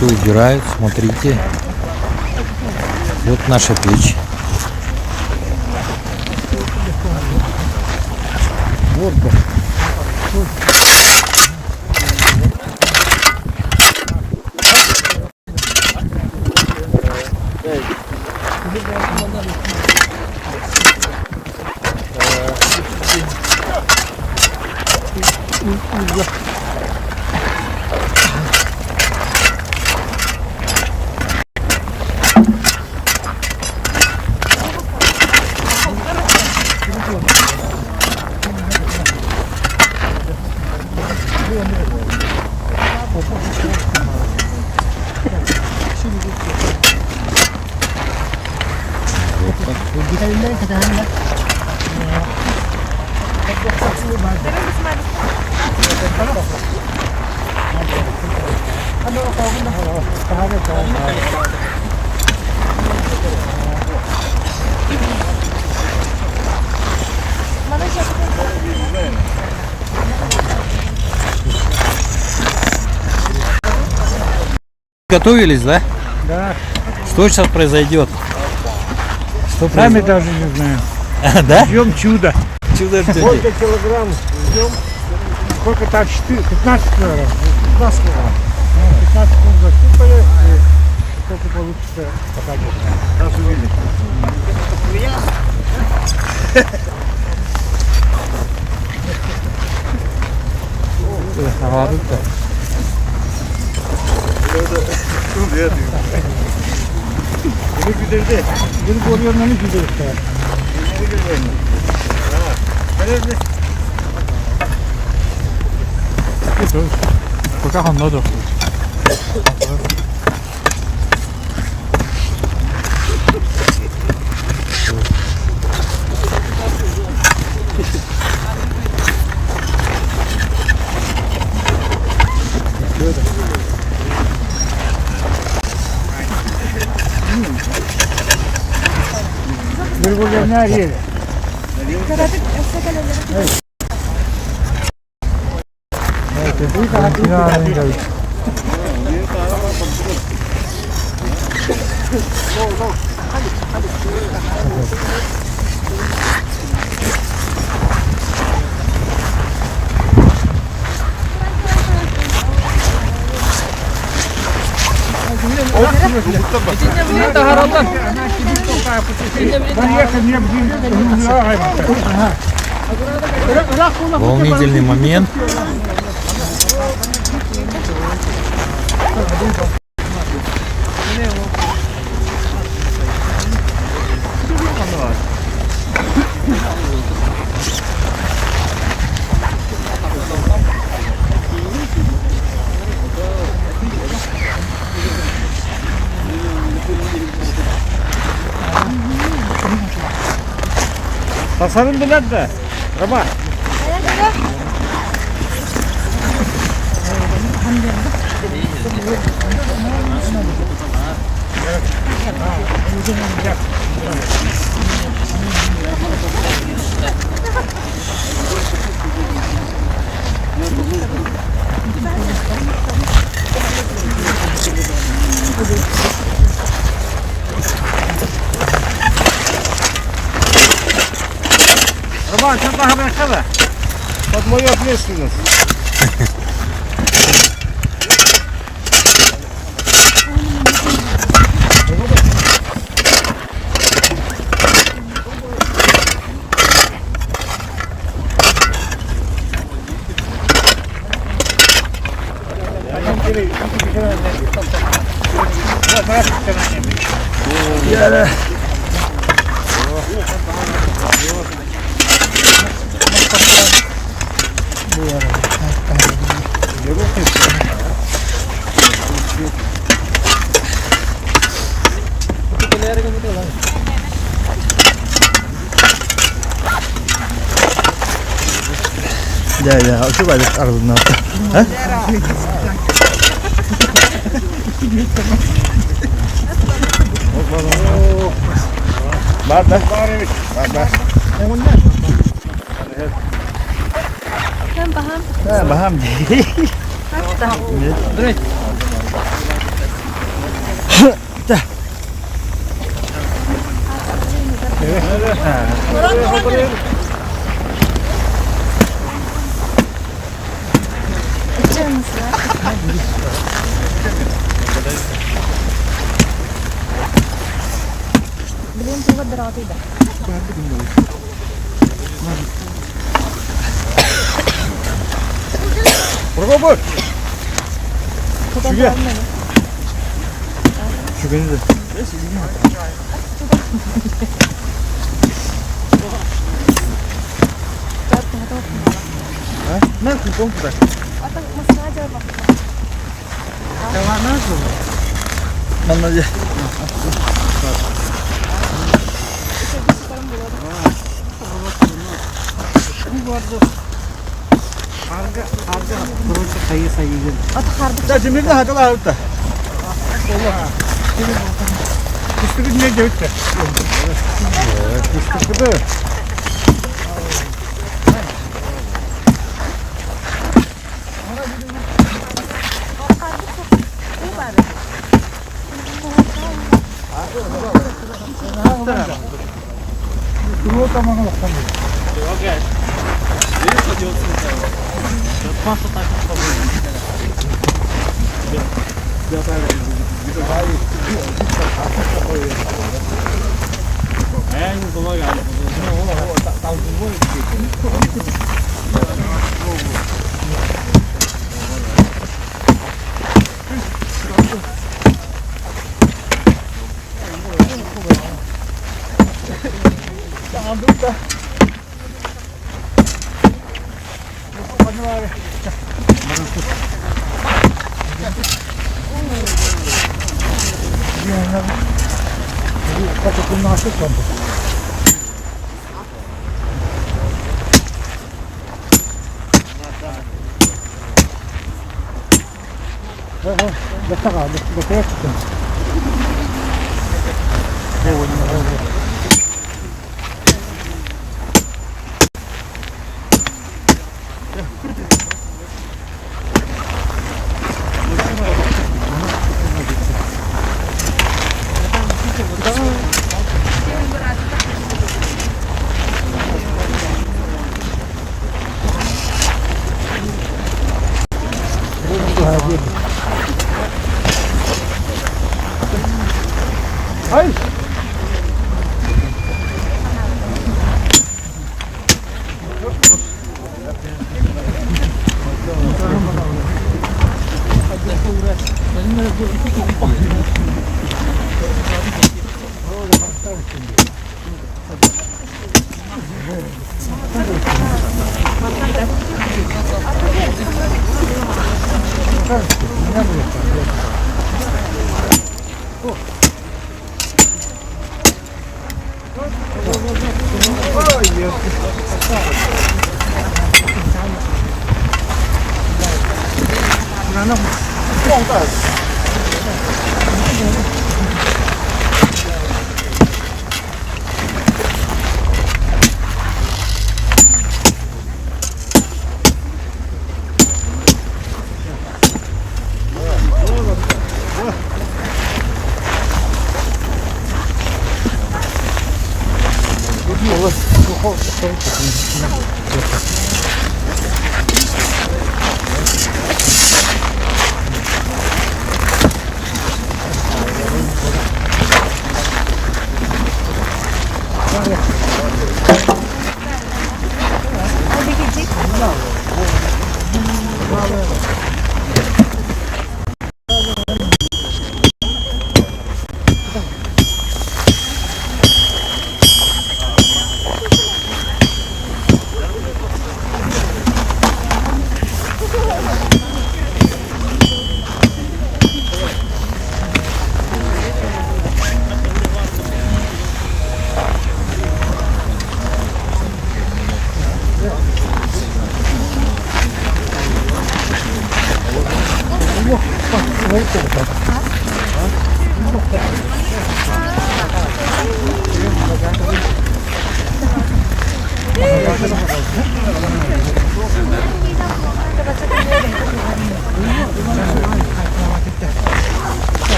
все убирают, смотрите. Вот наша печь. Готовились, да? Да. Что сейчас произойдет? Что Сами даже не знаем. Да? Ждем чудо. Чудо ждете. Сколько килограмм ждем? Сколько там? 15 килограмм. 15 килограмм. 15 килограмм засыпали. Сколько получится, пока не знаем. Сейчас увидим. Havada. Bunu güldürdü. Bunu koruyanlarını güldürdü. Пока он надо. Burgullarını arayalım. Волнительный момент. Tasarım da nerede? Rama. Роман, что там брошка? Под мою ответственность. Ya, coba lihat arahnya. Hah? Mana? Mana? Paham. Paham. Hatta. 있다. Блин, ты вот дорогой, да. Пробуй. Куда Чуге. главное? 죽였는데. 나 그거보다. А так мы сразу 만나지. 자, 지금 일단 하다가 알았다. Kıstıkı niye gevit de? Kıstıkı da. Kırığı tamamına baksan da. Как это наши там? Достала, достала. Ay!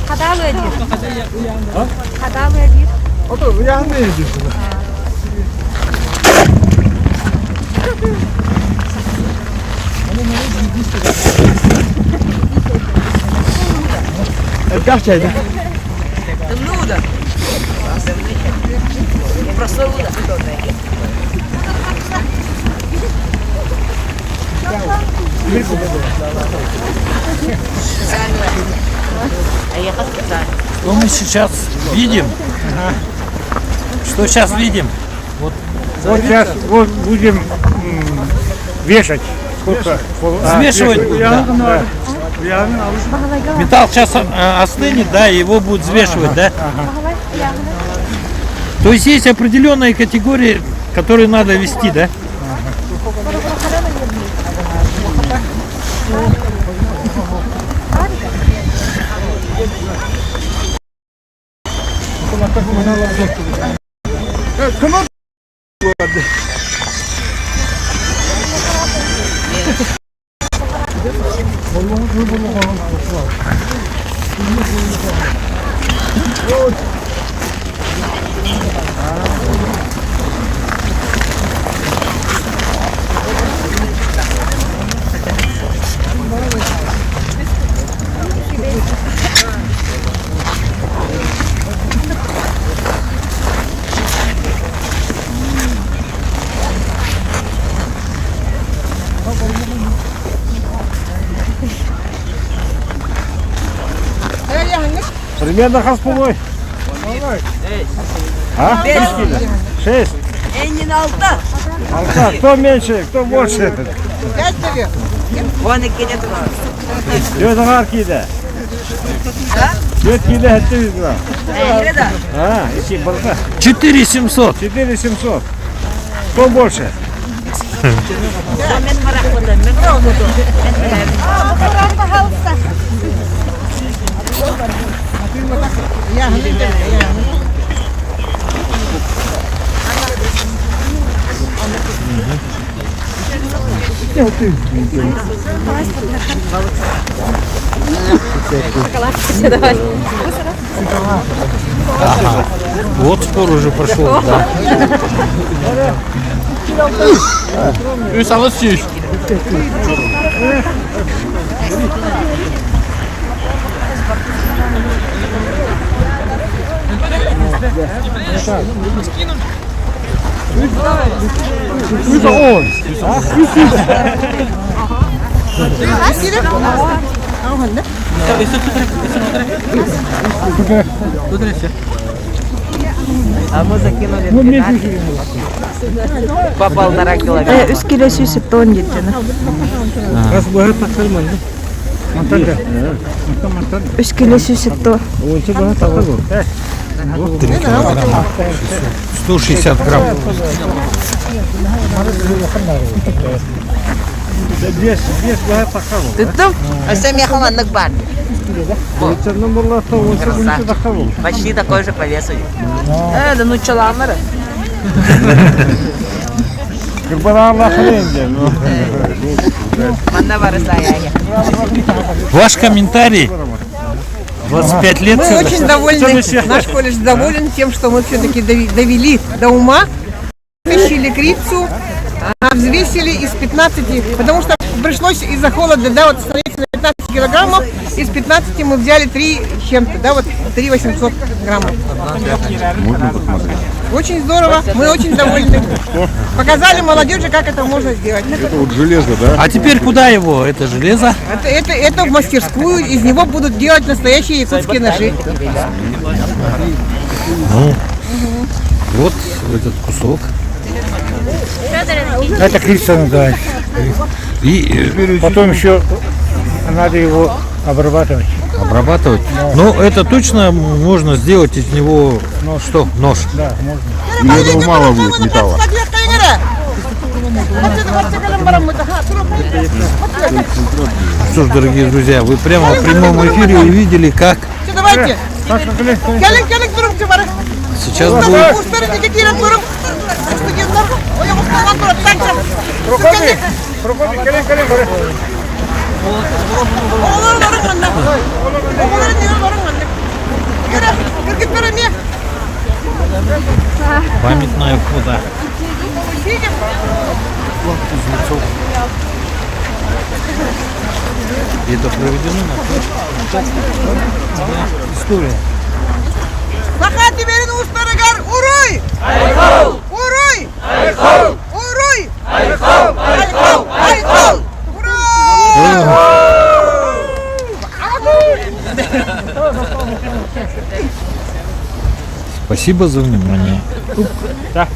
Хадавы один. Хадавы один. Otur, uyandı ediyorsun. Kaç çaydı? Nuda. Просто nuda. Что мы сейчас видим? Что сейчас видим? Вот сейчас вот будем вешать. Сколько? Взвешивать вешать. будут, да. Да. Металл сейчас остынет, да, и его будут взвешивать, да? Бахалай, ягоды. То есть есть определенные категории, которые надо вести, да? Примерно хасполой. А? 6. Не на алта. Алта. Кто меньше, кто больше? Вон и кинет. 4 аркида. Да? 4 кида это видно. Да. А, если барка. 4700. 4700. Кто больше? Мен марахводан. Мен ровно. Бахалай, пожалуйста. Вот спор уже прошел, да. Это он. А мы закинули 12. По 1,5 килограмма. 3 kilo süsüp ton getirdi. Раз богат такалман. Мантага. 3 kilo süsüp ton. Онча богат такалман. 160 грамм. Вес богат такалман. Tutup. Asa may kamandag ban. Черном бурлата онча богат такалман. Почти такой же по весу. Да ну чаламары. Как бы на хренде. Манна вырастая. Ваш комментарий? 25 лет Мы сюда. очень довольны, наш колледж доволен тем, что мы все-таки довели до ума, вытащили крицу, взвесили из 15, потому что пришлось из-за холода, да, вот становиться на 15 килограммов, из 15 мы взяли 3 с чем-то, да, вот 3 800 граммов. Очень здорово, мы очень довольны. Показали молодежи, как это можно сделать. Вот железо, да? А теперь куда его? Это железо? Это в мастерскую, из него будут делать настоящие якутские ножи. Вот этот кусок. Это крица называется. И Потом еще надо его обрабатывать. обрабатывать. Но это точно можно сделать из него что? Нож. Да, можно. Или этого мало будет металла? Что ж, дорогие друзья, вы прямо в прямом эфире увидели, как Все, давайте. Саша, колись, колись. Келик, турум, чебары. сейчас будет Руками, руками, колень, колень, колень. Oğlanların anne. Oğlanların diyorların anne. Yürü, yürü git böyle niye? Памятная фото. Сидим. Это проведено на история. Sakati verin uçlara gar. Uruy. Uruy. Uruy. Aykol. Спасибо за внимание. Так.